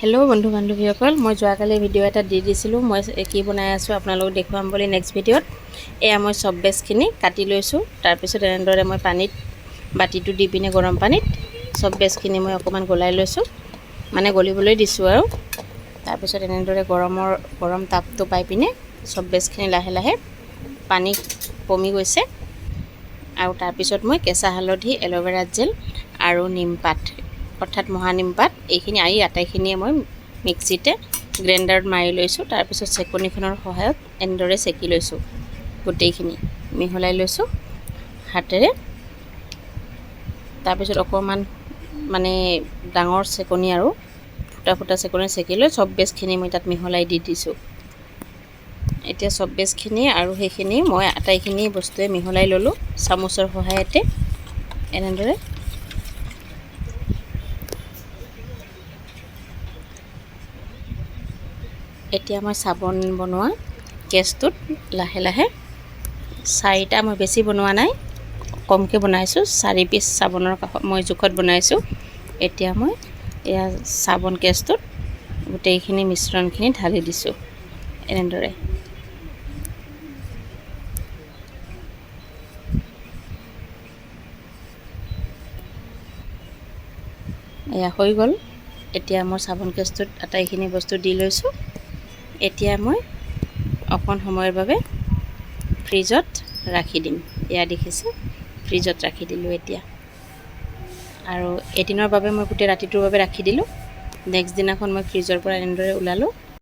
hello बंधु बान्धवीসকল मैं जोवाकाली video एटा दि दिसिलु मैं कि बनाय आसु आपनालोक देखुवाम बोली नेक्स्ट भिडिओत एया मैं सब बेजखिनि काटि लैसु तार पिছত एनेदरे मैं पानीत बाटिटु दि पिने गरम पानीत सब बेजखिनि मैं अकमान गलाई लैसु माने गलिबोलै दिसु आरो तार पिছত एनेदरे गरम तापतो पाइ पिने सब बेजखिनि लाहे लाहे पानी कमी गइसे आरो तार पिছত मैं केঁচা हालधि एलोवेरा जेल आरो निमपात अर्थात महानिमपात এইখিনি আই আটাইখিনিয়ে মই মিক্সিতে গ্ৰাইণ্ডাৰত মাৰি লৈছো তাৰ পিছত চেকনিখনৰ সহায়ত এনেদৰে চেকি লৈছো গোটেইখিনি মিহলাই লৈছো হাতেৰে তাৰ পিছত অকমান মানে ডাঙৰ চেকনি আৰু ফুটা ফুটা চেকনি চেকি লৈ সব বেজখিনি মই তাত মিহলাই দি দিছো এতিয়া সব বেজখিনি আৰু হেখিনি মই আটাইখিনি বস্তুৱে মিহলাই ললো চামুচৰ সহায়তে এনেদৰে এতিয়া মই সাবন বনোৱা কেছটোত লাহে লাহে 4টা মই বেছি বনোৱা নাই কমকে বনাইছো 4 পিস সাবনৰ মই জুখত বনাইছো এতিয়া মই এয়া সাবন কেছটোত গোটেইখিনি মিশ্ৰণখিনি ঢালি দিছো এনেদৰে এয়া হৈ গল এতিয়া মই সাবন কেছটোত আটাইখিনি বস্তু দি লৈছো এতিয়া মই অকণ সময়ৰ বাবে ফ্ৰিজত ৰাখি দিম এয়া দেখিছে ফ্ৰিজত ৰাখি দিলো এতিয়া আৰু এদিনৰ বাবে মই গোটে ৰাতিটোৰ বাবে ৰাখি দিলো নেক্সট দিনাখন মই ফ্ৰিজৰ পৰা এনেদৰে উলালো